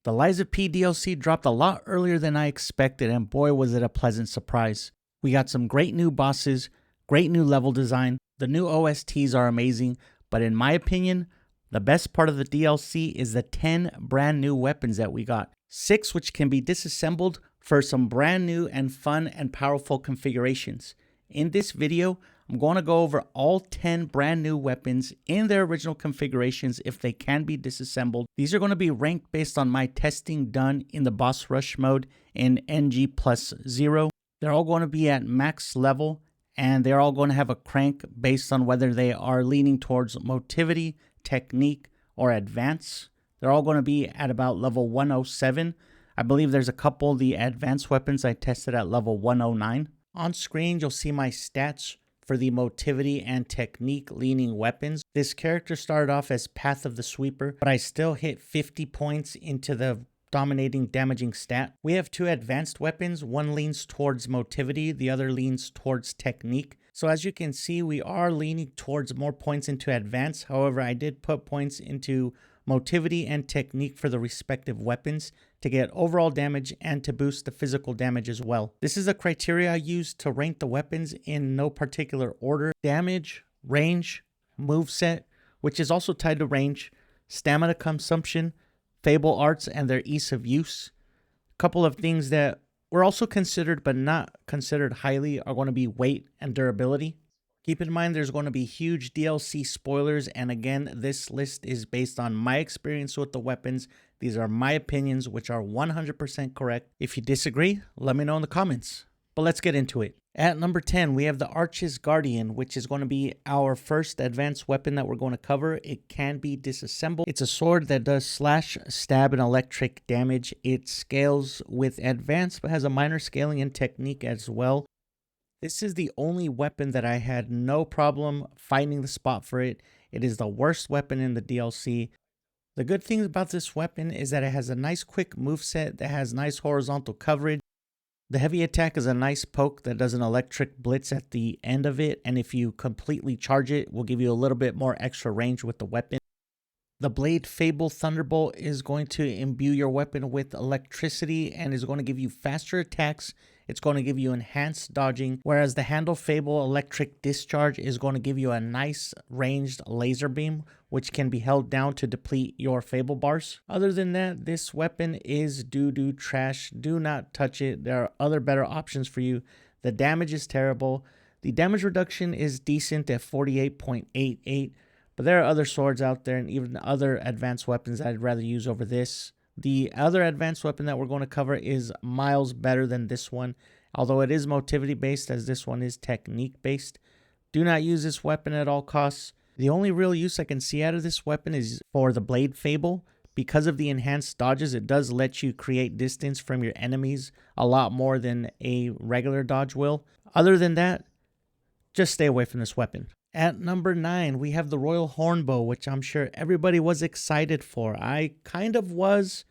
The Lies of P DLC dropped a lot earlier than I expected, and boy was it a pleasant surprise. We got some great new bosses, great new level design, the new OSTs are amazing, but in my opinion, the best part of the DLC is the 10 brand new weapons that we got. 6 which can be disassembled for some brand new and fun and powerful configurations. In this video, I'm going to go over all 10 brand new weapons in their original configurations if they can be disassembled. These are going to be ranked based on my testing done in the boss rush mode in NG+0. They're all going to be at max level, and they're all going to have a crank based on whether they are leaning towards motivity, technique, or advance. They're all going to be at about level 107. I believe there's a couple of the advanced weapons I tested at level 109. On screen, you'll see my stats for the motivity and technique leaning weapons. This character started off as Path of the Sweeper, but I still hit 50 points into the dominating damaging stat. We have 2 advanced weapons. One leans towards motivity, the other leans towards technique. So as you can see, we are leaning towards more points into advance. However, I did put points into motivity and technique for the respective weapons to get overall damage and to boost the physical damage as well. This is a criteria I use to rank the weapons in no particular order: damage, range, moveset, which is also tied to range, stamina consumption, fable arts and their ease of use. A couple of things that were also considered but not considered highly are going to be weight and durability. Keep in mind there's going to be huge DLC spoilers, and again, this list is based on my experience with the weapons. These are my opinions, which are 100% correct. If you disagree, let me know in the comments. But let's get into it. At number 10, we have the Arch's Guardian, which is going to be our first advanced weapon that we're going to cover. It can be disassembled. It's a sword that does slash, stab, and electric damage. It scales with advanced, but has a minor scaling and technique as well. This is the only weapon that I had no problem finding the spot for it. It is the worst weapon in the DLC. The good thing about this weapon is that it has a nice quick moveset that has nice horizontal coverage. The heavy attack is a nice poke that does an electric blitz at the end of it, and if you completely charge it, will give you a little bit more extra range with the weapon. The Blade Fable Thunderbolt is going to imbue your weapon with electricity and is going to give you faster attacks. It's going to give you enhanced dodging, whereas the Handle Fable Electric Discharge is going to give you a nice ranged laser beam, which can be held down to deplete your Fable bars. Other than that, this weapon is doo-doo trash. Do not touch it. There are other better options for you. The damage is terrible. The damage reduction is decent at 48.88, but there are other swords out there and even other advanced weapons I'd rather use over this. The other advanced weapon that we're going to cover is miles better than this one, although it is motivity based as this one is technique based. Do not use this weapon at all costs. The only real use I can see out of this weapon is for the Blade Fable. Because of the enhanced dodges, it does let you create distance from your enemies a lot more than a regular dodge will. Other than that, just stay away from this weapon. At number 9, we have the Royal Hornbow, which I'm sure everybody was excited for. I kind of was,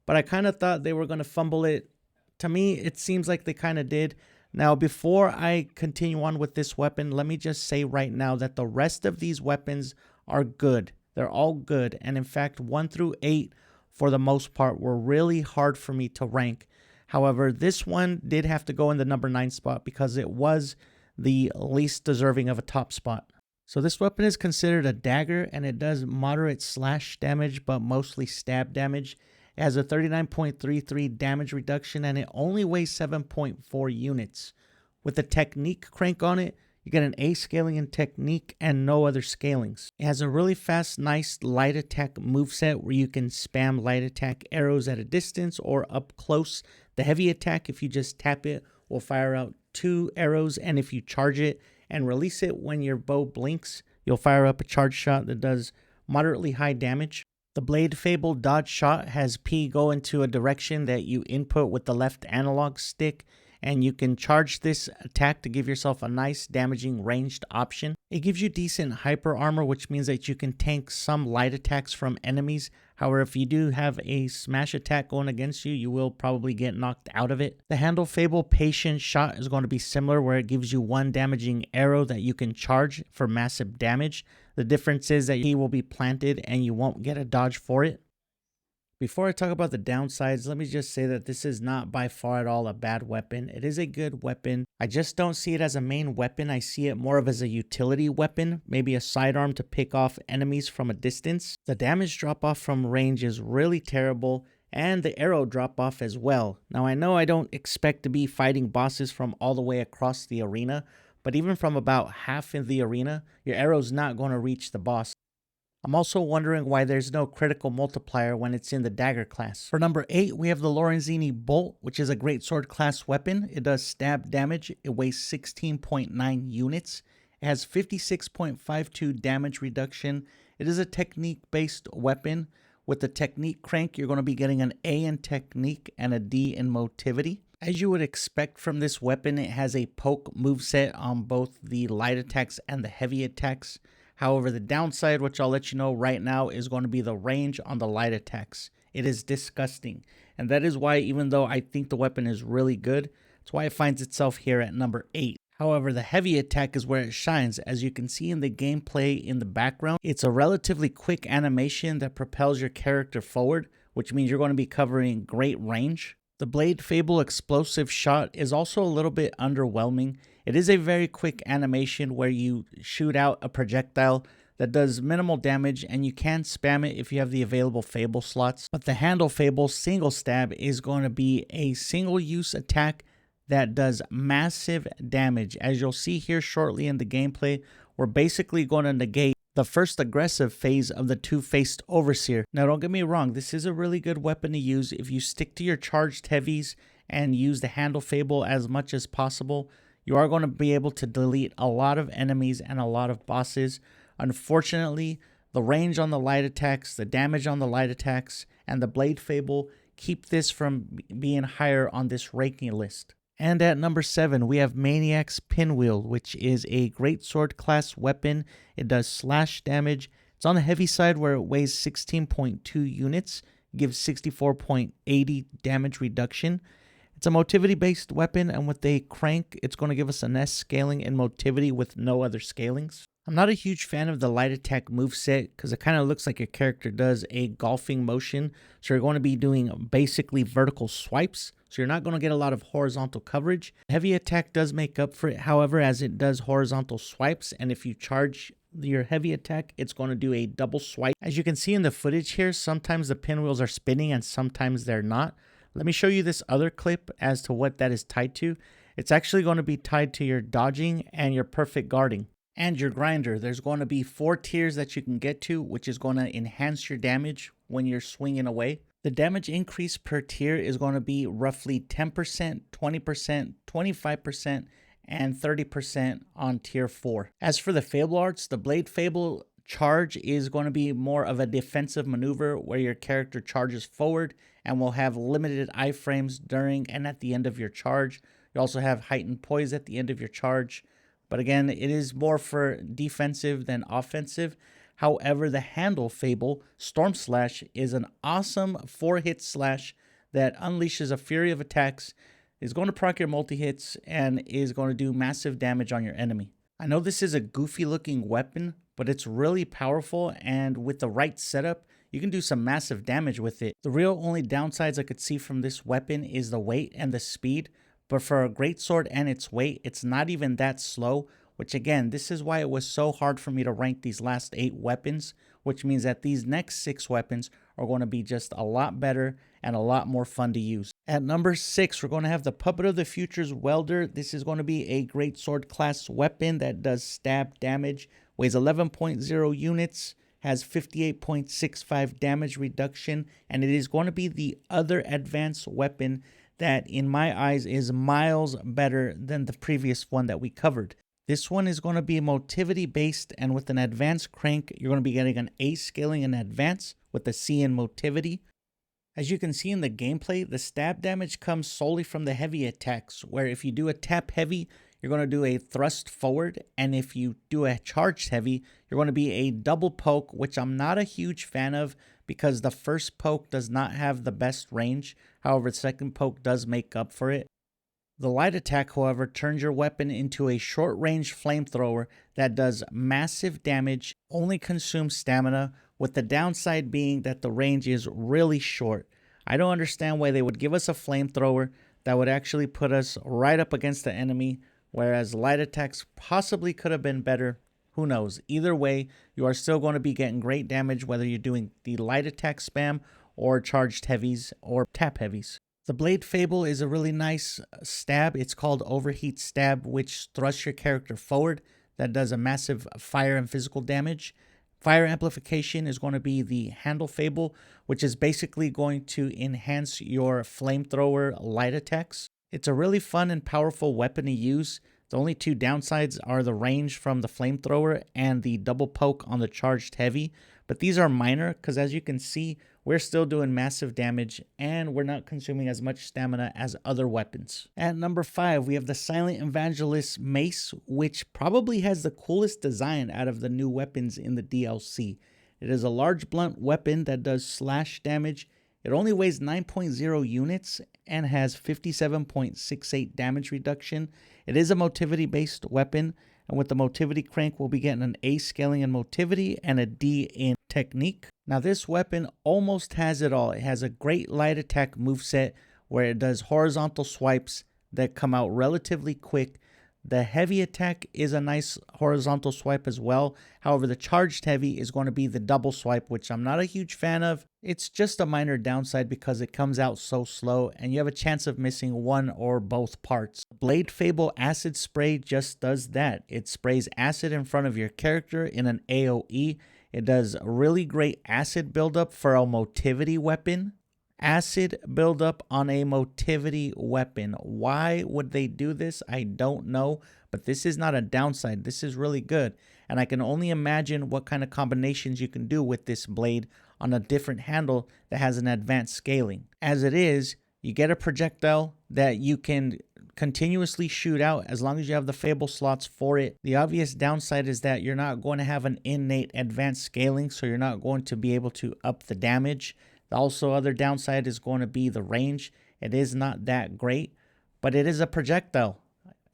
but I kind of thought they were going to fumble it. To me, it seems like they kind of did. Now, before I continue on with this weapon, let me just say right now that the rest of these weapons are good. They're all good. And in fact, 1 through 8, for the most part, were really hard for me to rank. However, this one did have to go in the number 9 spot because it was the least deserving of a top spot. So this weapon is considered a dagger, and it does moderate slash damage but mostly stab damage. It has a 39.33 damage reduction, and it only weighs 7.4 units. With the technique crank on it, you get an A scaling in technique and no other scalings. It has a really fast, nice light attack moveset where you can spam light attack arrows at a distance or up close. The heavy attack, if you just tap it, will fire out 2 arrows, and if you charge it and release it when your bow blinks, you'll fire up a charge shot that does moderately high damage. The Blade Fable dodge shot has P go into a direction that you input with the left analog stick, and you can charge this attack to give yourself a nice damaging ranged option. It gives you decent hyper armor, which means that you can tank some light attacks from enemies. However, if you do have a smash attack going against you, you will probably get knocked out of it. The Handle Fable Patient Shot is going to be similar, where it gives you 1 damaging arrow that you can charge for massive damage. The difference is that he will be planted and you won't get a dodge for it. Before I talk about the downsides, let me just say that this is not by far at all a bad weapon. It is a good weapon. I just don't see it as a main weapon. I see it more of as a utility weapon, maybe a sidearm to pick off enemies from a distance. The damage drop off from range is really terrible, and the arrow drop off as well. Now I know I don't expect to be fighting bosses from all the way across the arena, but even from about half in the arena, your arrow's not going to reach the boss. I'm also wondering why there's no critical multiplier when it's in the dagger class. For number 8, we have the Lorenzini Bolt, which is a great sword class weapon. It does stab damage. It weighs 16.9 units. It has 56.52 damage reduction. It is a technique-based weapon. With the technique crank, you're going to be getting an A in technique and a D in motivity. As you would expect from this weapon, it has a poke moveset on both the light attacks and the heavy attacks. However, the downside, which I'll let you know right now, is going to be the range on the light attacks. It is disgusting. And that is why, even though I think the weapon is really good, that's why it finds itself here at number 8. However, the heavy attack is where it shines. As you can see in the gameplay in the background, it's a relatively quick animation that propels your character forward, which means you're going to be covering great range. The Blade Fable explosive shot is also a little bit underwhelming. It is a very quick animation where you shoot out a projectile that does minimal damage, and you can spam it if you have the available Fable slots. But the Handle Fable single stab is going to be a single use attack that does massive damage. As you'll see here shortly in the gameplay, we're basically going to negate the first aggressive phase of the Two-Faced Overseer. Now don't get me wrong, this is a really good weapon to use if you stick to your charged heavies and use the Handle Fable as much as possible. You are going to be able to delete a lot of enemies and a lot of bosses. Unfortunately, the range on the light attacks, the damage on the light attacks, and the Blade Fable keep this from being higher on this ranking list. And at number 7, we have Maniac's Pinwheel, which is a great sword class weapon. It does slash damage. It's on the heavy side where it weighs 16.2 units, gives 64.80 damage reduction. It's a motivity-based weapon, and with a crank, it's going to give us an S scaling in motivity with no other scalings. I'm not a huge fan of the light attack moveset because it kind of looks like your character does a golfing motion. So you're going to be doing basically vertical swipes. So you're not going to get a lot of horizontal coverage. Heavy attack does make up for it, however, as it does horizontal swipes. And if you charge your heavy attack, it's going to do a double swipe. As you can see in the footage here, sometimes the pinwheels are spinning and sometimes they're not. Let me show you this other clip as to what that is tied to. It's actually going to be tied to your dodging and your perfect guarding. And your grinder. There's going to be 4 tiers that you can get to, which is going to enhance your damage when you're swinging away. The damage increase per tier is going to be roughly 10%, 20%, 25%, and 30% on tier 4. As for the Fable arts, the Blade Fable charge is going to be more of a defensive maneuver where your character charges forward and will have limited iframes during and at the end of your charge. You also have heightened poise at the end of your charge. But again, it is more for defensive than offensive. However, the Handle Fable, Storm Slash, is an awesome 4-hit slash that unleashes a fury of attacks, is going to proc your multi-hits, and is going to do massive damage on your enemy. I know this is a goofy looking weapon, but it's really powerful, and with the right setup, you can do some massive damage with it. The real only downsides I could see from this weapon is the weight and the speed. But for a greatsword and its weight, it's not even that slow, which again, this is why it was so hard for me to rank these last 8 weapons, which means that these next 6 weapons are going to be just a lot better and a lot more fun to use. At number 6, we're going to have the Puppet of the Future's Welder. This is going to be a great sword class weapon that does stab damage, weighs 11.0 units, has 58.65 damage reduction, and it is going to be the other advanced weapon that in my eyes is miles better than the previous one that we covered. This one is going to be motivity based, and with an advanced crank, you're going to be getting an A scaling in advance with a C in motivity. As you can see in the gameplay, the stab damage comes solely from the heavy attacks, where if you do a tap heavy, you're going to do a thrust forward, and if you do a charged heavy, you're going to be a double poke, which I'm not a huge fan of because the first poke does not have the best range. However, the second poke does make up for it. The light attack, however, turns your weapon into a short-range flamethrower that does massive damage, only consumes stamina, with the downside being that the range is really short. I don't understand why they would give us a flamethrower that would actually put us right up against the enemy, whereas light attacks possibly could have been better. Who knows? Either way, you are still going to be getting great damage whether you're doing the light attack spam or charged heavies or tap heavies. The Blade Fable is a really nice stab. It's called Overheat Stab, which thrusts your character forward. That does a massive fire and physical damage. Fire Amplification is going to be the Handle Fable, which is basically going to enhance your flamethrower light attacks. It's a really fun and powerful weapon to use. The only two downsides are the range from the flamethrower and the double poke on the charged heavy, but these are minor because as you can see, we're still doing massive damage and we're not consuming as much stamina as other weapons. At number 5, we have the Silent Evangelist Mace, which probably has the coolest design out of the new weapons in the DLC. It is a large blunt weapon that does slash damage. It only weighs 9.0 units and has 57.68 damage reduction. It is a motivity based weapon, and with the motivity crank, we'll be getting an A scaling in motivity and a D in technique. Now this weapon almost has it all. It has a great light attack moveset where it does horizontal swipes that come out relatively quick. The heavy attack is a nice horizontal swipe as well. However, the charged heavy is going to be the double swipe, which I'm not a huge fan of. It's just a minor downside because it comes out so slow and you have a chance of missing one or both parts. Blade Fable Acid Spray just does that. It sprays acid in front of your character in an AoE. It does really great acid buildup for a motivity weapon. Acid buildup on a motivity weapon. Why would they do this? I don't know, but this is not a downside. This is really good, and I can only imagine what kind of combinations you can do with this blade on a different handle that has an advanced scaling. As it is, you get a projectile that you can continuously shoot out as long as you have the Fable slots for it. The obvious downside is that you're not going to have an innate advanced scaling, so you're not going to be able to up the damage. Also, other downside is going to be the range. It is not that great, but it is a projectile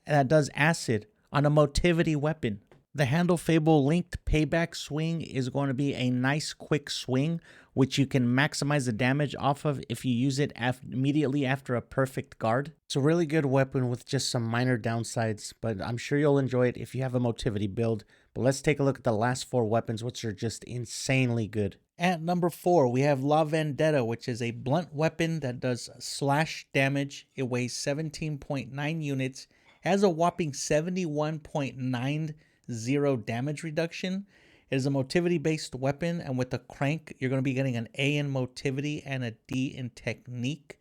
that does acid on a motivity weapon. The Handle Fable Linked Payback Swing is going to be a nice quick swing, which you can maximize the damage off of if you use it immediately after a perfect guard. It's a really good weapon with just some minor downsides, but I'm sure you'll enjoy it if you have a motivity build. But let's take a look at the last 4 weapons, which are just insanely good. At number 4, we have La Vendetta, which is a blunt weapon that does slash damage. It weighs 17.9 units, has a whopping 71.90 damage reduction. It is a motivity-based weapon, and with the crank, you're going to be getting an A in motivity and a D in technique.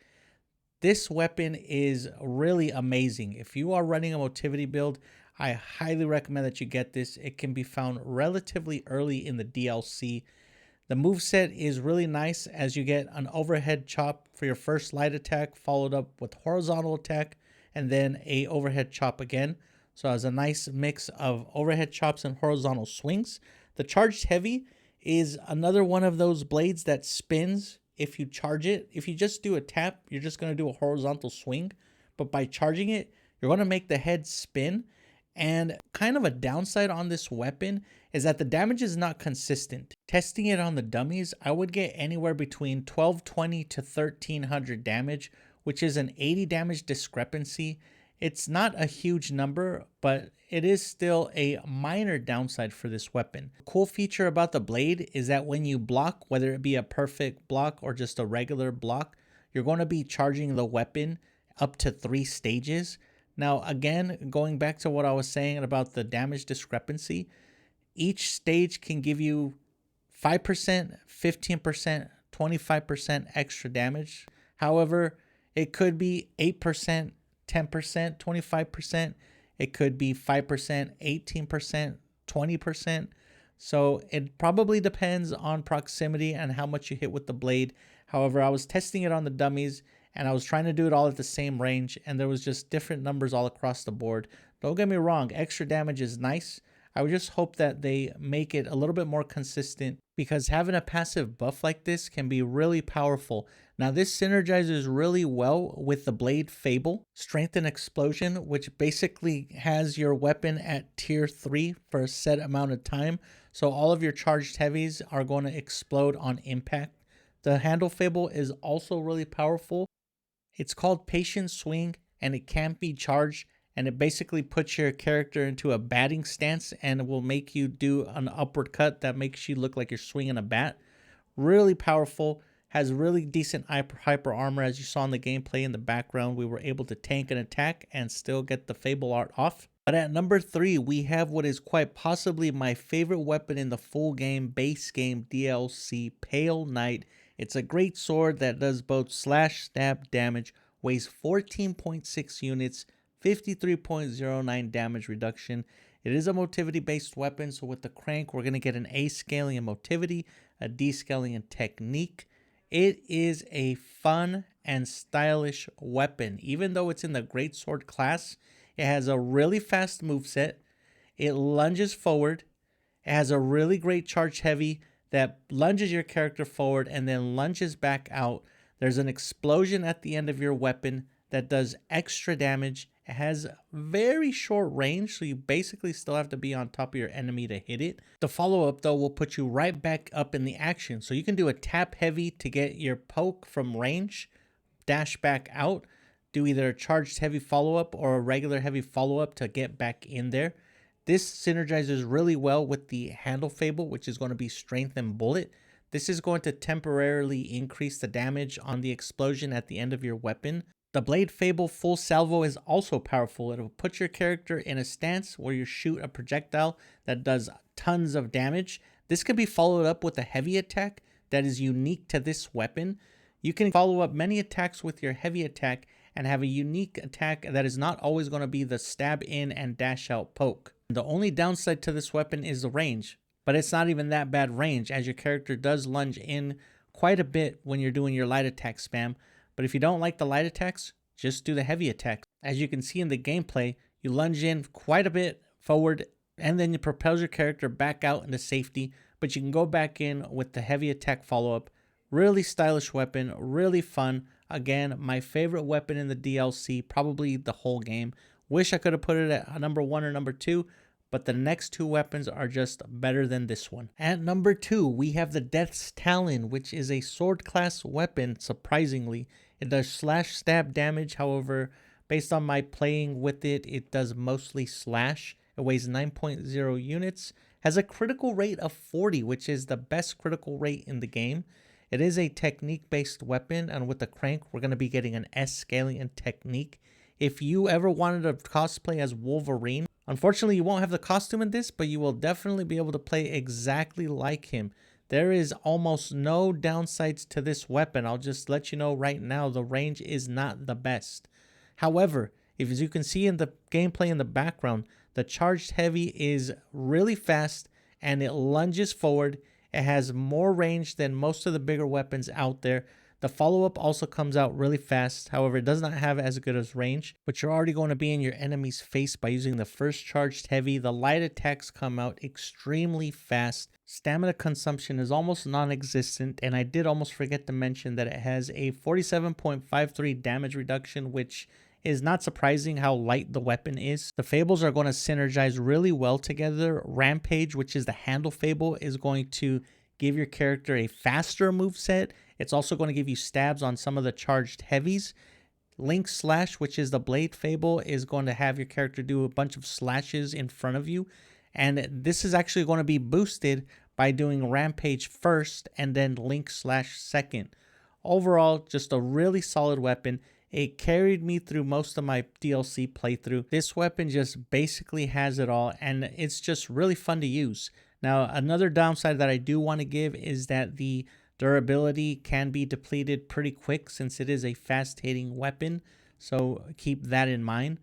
This weapon is really amazing. If you are running a motivity build, I highly recommend that you get this. It can be found relatively early in the DLC. The moveset is really nice as you get an overhead chop for your first light attack, followed up with horizontal attack, and then a overhead chop again. So it has a nice mix of overhead chops and horizontal swings. The charged heavy is another one of those blades that spins if you charge it. If you just do a tap, you're just going to do a horizontal swing. But by charging it, you're going to make the head spin. And kind of a downside on this weapon is that the damage is not consistent. Testing it on the dummies, I would get anywhere between 1220 to 1300 damage, which is an 80 damage discrepancy. It's not a huge number, but it is still a minor downside for this weapon. The cool feature about the blade is that when you block, whether it be a perfect block or just a regular block, you're going to be charging the weapon up to 3 stages. Now, again, going back to what I was saying about the damage discrepancy, each stage can give you 5%, 15%, 25% extra damage. However, it could be 8%, 10%, 25%. It could be 5%, 18%, 20%. So it probably depends on proximity and how much you hit with the blade. However, I was testing it on the dummies and I was trying to do it all at the same range, and there was just different numbers all across the board. Don't get me wrong, extra damage is nice. I would just hope that they make it a little bit more consistent, because having a passive buff like this can be really powerful. Now, this synergizes really well with the Blade Fable, Strength and Explosion, which basically has your weapon at tier 3 for a set amount of time. So all of your charged heavies are going to explode on impact. The Handle Fable is also really powerful. It's called Patient Swing, and it can't be charged, and it basically puts your character into a batting stance, and it will make you do an upward cut that makes you look like you're swinging a bat. Really powerful, has really decent hyper armor. As you saw in the gameplay in the background, we were able to tank an attack and still get the Fable art off. But at number 3, we have what is quite possibly my favorite weapon in the full game, base game DLC, Pale Knight. It's a great sword that does both slash stab damage, weighs 14.6 units, 53.09 damage reduction. It is a motivity based weapon, so with the crank we're going to get an A scaling in motivity, a D scaling in technique. It is a fun and stylish weapon. Even though it's in the greatsword class, it has a really fast moveset. It lunges forward. It has a really great charge heavy that lunges your character forward and then lunges back out. There's an explosion at the end of your weapon that does extra damage. It has very short range, so you basically still have to be on top of your enemy to hit it. The follow-up, though, will put you right back up in the action. So you can do a tap heavy to get your poke from range, dash back out, do either a charged heavy follow-up or a regular heavy follow-up to get back in there. This synergizes really well with the Handle Fable, which is going to be Strength and Bullet. This is going to temporarily increase the damage on the explosion at the end of your weapon. The Blade Fable Full Salvo is also powerful. It will put your character in a stance where you shoot a projectile that does tons of damage. This can be followed up with a heavy attack that is unique to this weapon. You can follow up many attacks with your heavy attack and have a unique attack that is not always going to be the stab in and dash out poke. The only downside to this weapon is the range, but it's not even that bad range, as your character does lunge in quite a bit when you're doing your light attack spam. But if you don't like the light attacks, just do the heavy attacks. As you can see in the gameplay, you lunge in quite a bit forward and then you propel your character back out into safety, but you can go back in with the heavy attack follow-up. Really stylish weapon, really fun. Again, my favorite weapon in the DLC, probably the whole game. Wish I could have put it at number 1 or number 2, but the next 2 weapons are just better than this one. At number 2, we have the Death's Talon, which is a sword class weapon, surprisingly. It does slash stab damage, however, based on my playing with it, it does mostly slash. It weighs 9.0 units, has a critical rate of 40, which is the best critical rate in the game. It is a technique-based weapon, and with the crank, we're going to be getting an S scaling in technique. If you ever wanted to cosplay as Wolverine, unfortunately you won't have the costume in this, but you will definitely be able to play exactly like him. There is almost no downsides to this weapon. I'll just let you know right now, the range is not the best. However, as you can see in the gameplay in the background, the charged heavy is really fast and it lunges forward. It has more range than most of the bigger weapons out there. The follow-up also comes out really fast. However, it does not have as good as range, but you're already going to be in your enemy's face by using the first charged heavy. The light attacks come out extremely fast. Stamina consumption is almost non-existent, and I did almost forget to mention that it has a 47.53 damage reduction, which is not surprising how light the weapon is. The fables are going to synergize really well together. Rampage, which is the Handle Fable, is going to give your character a faster moveset. It's also going to give you stabs on some of the charged heavies. Link Slash, which is the Blade Fable, is going to have your character do a bunch of slashes in front of you. And this is actually going to be boosted by doing Rampage first and then Link Slash second. Overall, just a really solid weapon. It carried me through most of my DLC playthrough. This weapon just basically has it all, and it's just really fun to use. Now, another downside that I do want to give is that the durability can be depleted pretty quick since it is a fast-hitting weapon, so keep that in mind.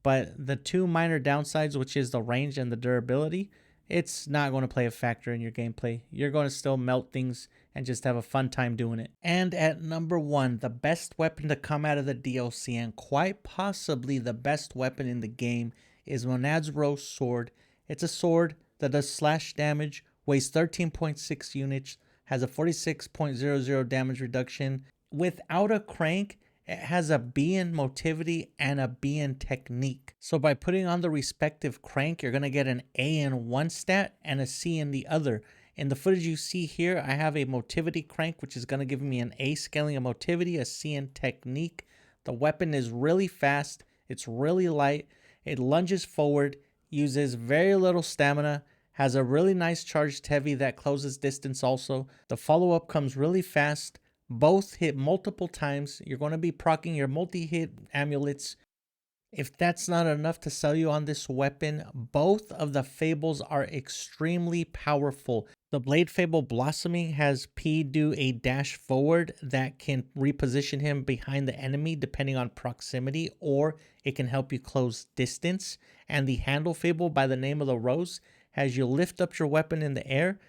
But the 2 minor downsides, which is the range and the durability, it's not going to play a factor in your gameplay. You're going to still melt things and just have a fun time doing it. And at number 1, the best weapon to come out of the DLC, and quite possibly the best weapon in the game, is Monad's Rose Sword. It's a sword that does slash damage, weighs 13.6 units, has a 46.00 damage reduction. Without a crank, it has a B in motivity and a B in technique. So by putting on the respective crank, you're going to get an A in one stat and a C in the other. In the footage you see here, I have a motivity crank, which is going to give me an A scaling of motivity, a C in technique. The weapon is really fast. It's really light. It lunges forward, uses very little stamina, has a really nice charged heavy that closes distance also. The follow-up comes really fast. Both hit multiple times. You're going to be proccing your multi-hit amulets. If that's not enough to sell you on this weapon, both of the fables are extremely powerful. The Blade Fable Blossoming has P do a dash forward that can reposition him behind the enemy depending on proximity, or it can help you close distance. And the Handle Fable by the name of the Rose has you lift up your weapon in the air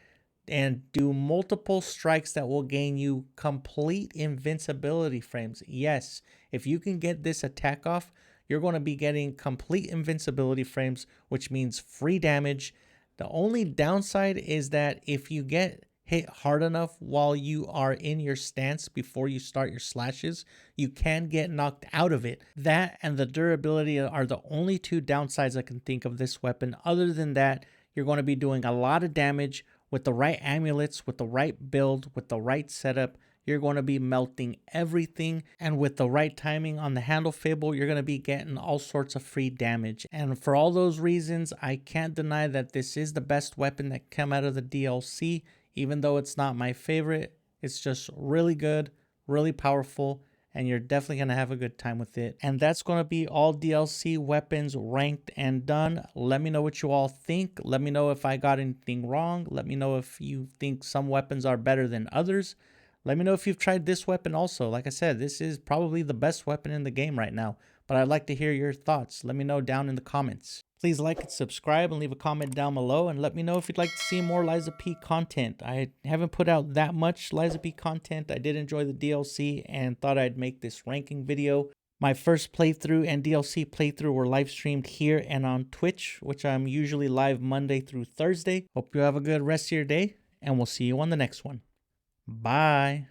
and do multiple strikes that will gain you complete invincibility frames. Yes, if you can get this attack off, you're going to be getting complete invincibility frames, which means free damage. The only downside is that if you get hit hard enough while you are in your stance before you start your slashes, you can get knocked out of it. That and the durability are the only two downsides I can think of this weapon. Other than that, you're going to be doing a lot of damage. With the right amulets, with the right build, with the right setup, you're going to be melting everything. And with the right timing on the Handle Fable, you're going to be getting all sorts of free damage. And for all those reasons, I can't deny that this is the best weapon that came out of the DLC. Even though it's not my favorite, it's just really good, really powerful, and you're definitely going to have a good time with it. And that's going to be all DLC weapons ranked and done. Let me know what you all think. Let me know if I got anything wrong. Let me know if you think some weapons are better than others. Let me know if you've tried this weapon also. Like I said, this is probably the best weapon in the game right now, but I'd like to hear your thoughts. Let me know down in the comments. Please like and subscribe and leave a comment down below, and let me know if you'd like to see more Liza P content. I haven't put out that much Liza P content. I did enjoy the DLC and thought I'd make this ranking video. My first playthrough and DLC playthrough were live streamed here and on Twitch, which I'm usually live Monday through Thursday. Hope you have a good rest of your day, and we'll see you on the next one. Bye.